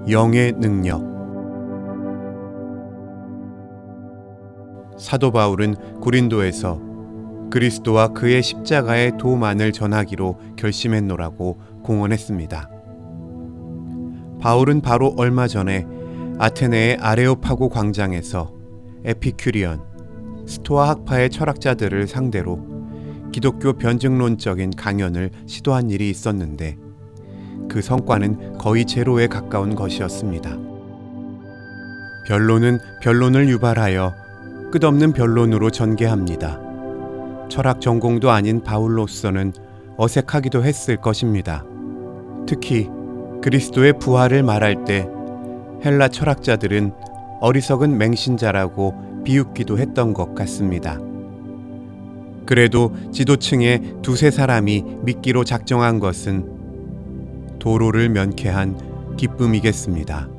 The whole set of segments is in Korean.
영의 능력. 사도 바울은 고린도에서 그리스도와 그의 십자가의 도만을 전하기로 결심했노라고 공언했습니다. 바울은 바로 얼마 전에 아테네의 아레오파고 광장에서 에피큐리언, 스토아 학파의 철학자들을 상대로 기독교 변증론적인 강연을 시도한 일이 있었는데 그 성과는 거의 제로에 가까운 것이었습니다. 변론은 변론을 유발하여 끝없는 변론으로 전개합니다. 철학 전공도 아닌 바울로서는 어색하기도 했을 것입니다. 특히 그리스도의 부활을 말할 때 헬라 철학자들은 어리석은 맹신자라고 비웃기도 했던 것 같습니다. 그래도 지도층의 두세 사람이 믿기로 작정한 것은 도로를 면케한 기쁨이겠습니다.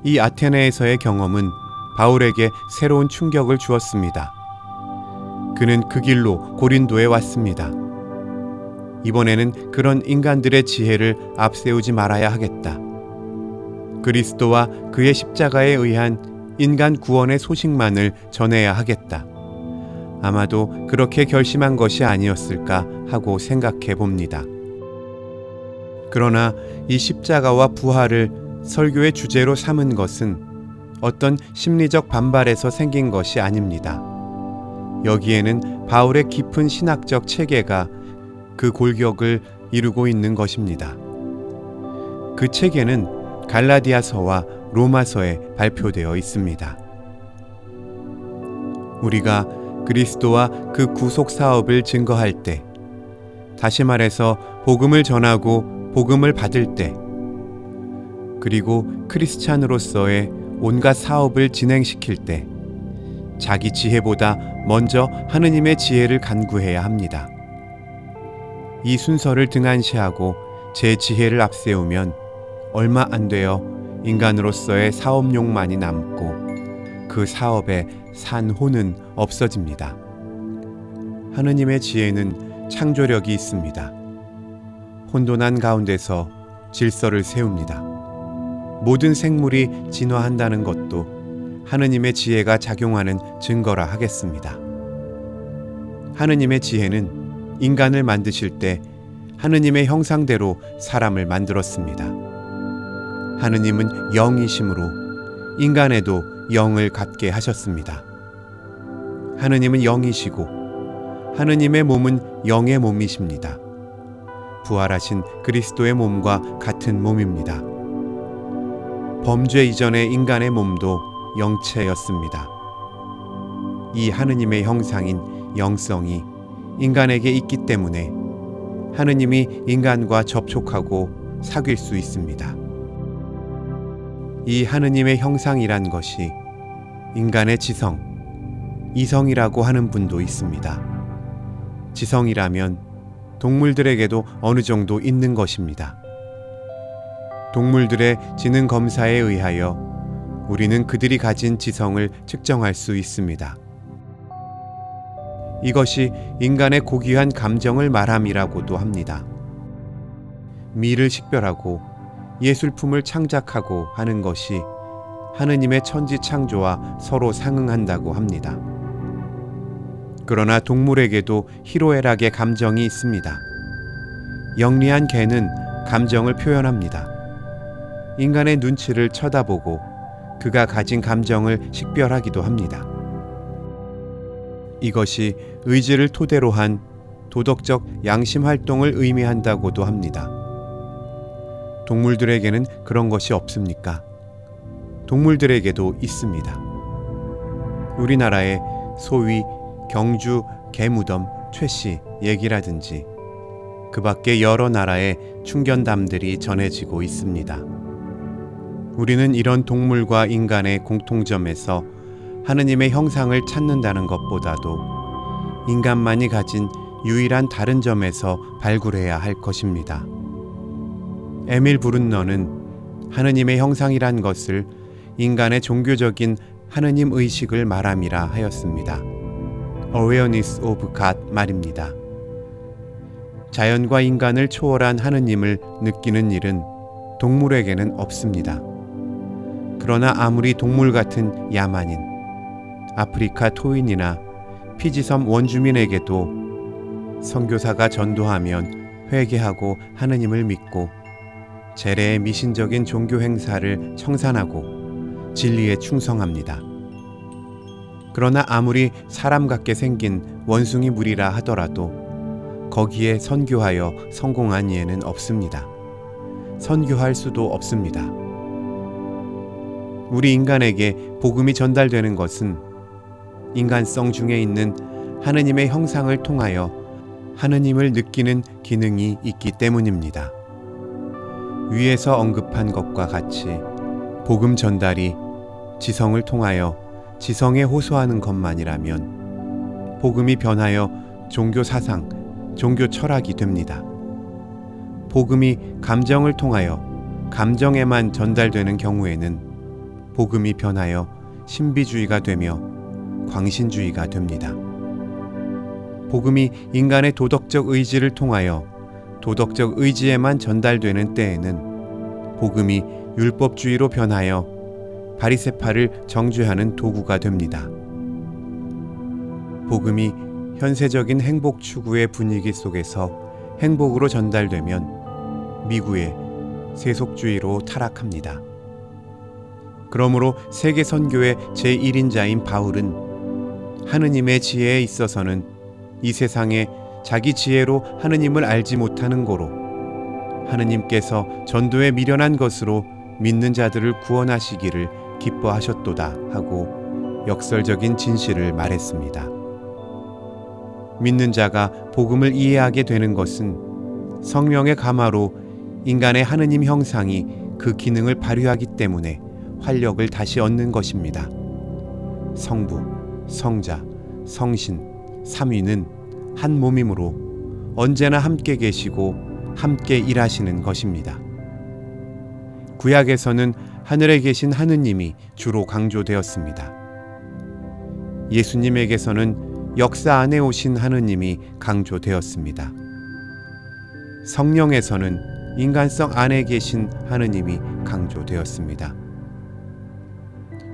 이 아테네에서의 경험은 바울에게 새로운 충격을 주었습니다. 그는 그 길로 고린도에 왔습니다. 이번에는 그런 인간들의 지혜를 앞세우지 말아야 하겠다. 그리스도와 그의 십자가에 의한 인간 구원의 소식만을 전해야 하겠다. 아마도 그렇게 결심한 것이 아니었을까 하고 생각해 봅니다. 그러나 이 십자가와 부활을 설교의 주제로 삼은 것은 어떤 심리적 반발에서 생긴 것이 아닙니다. 여기에는 바울의 깊은 신학적 체계가 그 골격을 이루고 있는 것입니다. 그 체계는 갈라디아서와 로마서에 발표되어 있습니다. 우리가 그리스도와 그 구속 사업을 증거할 때, 다시 말해서 복음을 전하고 복음을 받을 때, 그리고 크리스찬으로서의 온갖 사업을 진행시킬 때 자기 지혜보다 먼저 하느님의 지혜를 간구해야 합니다. 이 순서를 등한시하고 제 지혜를 앞세우면 얼마 안 되어 인간으로서의 사업용만이 남고 그 사업의 산호는 없어집니다. 하느님의 지혜는 창조력이 있습니다. 혼돈한 가운데서 질서를 세웁니다. 모든 생물이 진화한다는 것도 하느님의 지혜가 작용하는 증거라 하겠습니다. 하느님의 지혜는 인간을 만드실 때 하느님의 형상대로 사람을 만들었습니다. 하느님은 영이심으로 인간에도 영을 갖게 하셨습니다. 하느님은 영이시고 하느님의 몸은 영의 몸이십니다. 부활하신 그리스도의 몸과 같은 몸입니다. 범죄 이전의 인간의 몸도 영체였습니다. 이 하느님의 형상인 영성이 인간에게 있기 때문에 하느님이 인간과 접촉하고 사귈 수 있습니다. 이 하느님의 형상이란 것이 인간의 지성, 이성이라고 하는 분도 있습니다. 지성이라면 동물들에게도 어느 정도 있는 것입니다. 동물들의 지능 검사에 의하여 우리는 그들이 가진 지성을 측정할 수 있습니다. 이것이 인간의 고귀한 감정을 말함이라고도 합니다. 미를 식별하고 예술품을 창작하고 하는 것이 하느님의 천지 창조와 서로 상응한다고 합니다. 그러나 동물에게도 희로애락의 감정이 있습니다. 영리한 개는 감정을 표현합니다. 인간의 눈치를 쳐다보고 그가 가진 감정을 식별하기도 합니다. 이것이 의지를 토대로 한 도덕적 양심 활동을 의미한다고도 합니다. 동물들에게는 그런 것이 없습니까? 동물들에게도 있습니다. 우리나라의 소위 경주 개무덤 최씨 얘기라든지 그 밖에 여러 나라의 충견담들이 전해지고 있습니다. 우리는 이런 동물과 인간의 공통점에서 하느님의 형상을 찾는다는 것보다도 인간만이 가진 유일한 다른 점에서 발굴해야 할 것입니다. 에밀 브룬너는 하느님의 형상이란 것을 인간의 종교적인 하느님 의식을 말함이라 하였습니다. Awareness of God 말입니다. 자연과 인간을 초월한 하느님을 느끼는 일은 동물에게는 없습니다. 그러나 아무리 동물 같은 야만인, 아프리카 토인이나 피지섬 원주민에게도 선교사가 전도하면 회개하고 하느님을 믿고 재래의 미신적인 종교 행사를 청산하고 진리에 충성합니다. 그러나 아무리 사람 같게 생긴 원숭이 무리라 하더라도 거기에 선교하여 성공한 예는 없습니다. 선교할 수도 없습니다. 우리 인간에게 복음이 전달되는 것은 인간성 중에 있는 하느님의 형상을 통하여 하느님을 느끼는 기능이 있기 때문입니다. 위에서 언급한 것과 같이 복음 전달이 지성을 통하여 지성에 호소하는 것만이라면 복음이 변하여 종교 사상, 종교 철학이 됩니다. 복음이 감정을 통하여 감정에만 전달되는 경우에는 복음이 변하여 신비주의가 되며 광신주의가 됩니다. 복음이 인간의 도덕적 의지를 통하여 도덕적 의지에만 전달되는 때에는 복음이 율법주의로 변하여 바리새파를 정죄하는 도구가 됩니다. 복음이 현세적인 행복 추구의 분위기 속에서 행복으로 전달되면 미구의 세속주의로 타락합니다. 그러므로 세계 선교의 제1인자인 바울은 하느님의 지혜에 있어서는 이 세상에 자기 지혜로 하느님을 알지 못하는 고로 하느님께서 전도에 미련한 것으로 믿는 자들을 구원하시기를 기뻐하셨도다 하고 역설적인 진실을 말했습니다. 믿는 자가 복음을 이해하게 되는 것은 성령의 감화로 인간의 하느님 형상이 그 기능을 발휘하기 때문에 활력을 다시 얻는 것입니다. 성부, 성자, 성신, 삼위는 한 몸이므로 언제나 함께 계시고 함께 일하시는 것입니다. 구약에서는 하늘에 계신 하느님이 주로 강조되었습니다. 예수님에게서는 역사 안에 오신 하느님이 강조되었습니다. 성령에서는 인간성 안에 계신 하느님이 강조되었습니다.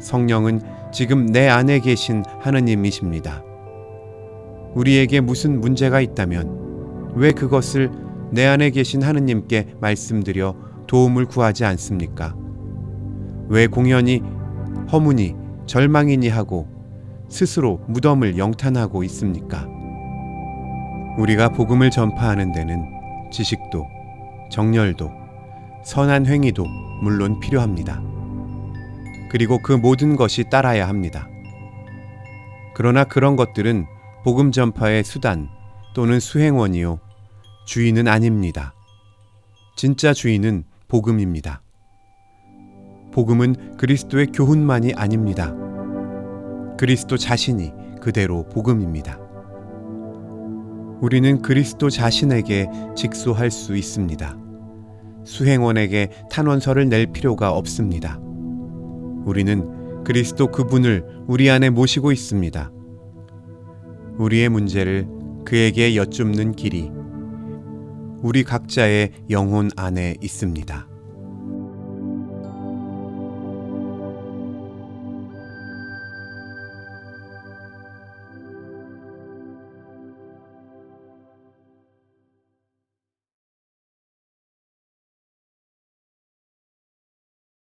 성령은 지금 내 안에 계신 하느님이십니다. 우리에게 무슨 문제가 있다면 왜 그것을 내 안에 계신 하느님께 말씀드려 도움을 구하지 않습니까? 왜 공연히 허무니 절망이니 하고 스스로 무덤을 영탄하고 있습니까? 우리가 복음을 전파하는 데는 지식도, 정열도, 선한 행위도 물론 필요합니다. 그리고 그 모든 것이 따라야 합니다. 그러나 그런 것들은 복음 전파의 수단 또는 수행원이요, 주인은 아닙니다. 진짜 주인은 복음입니다. 복음은 그리스도의 교훈만이 아닙니다. 그리스도 자신이 그대로 복음입니다. 우리는 그리스도 자신에게 직소할 수 있습니다. 수행원에게 탄원서를 낼 필요가 없습니다. 우리는 그리스도 그분을 우리 안에 모시고 있습니다. 우리의 문제를 그에게 여쭙는 길이 우리 각자의 영혼 안에 있습니다.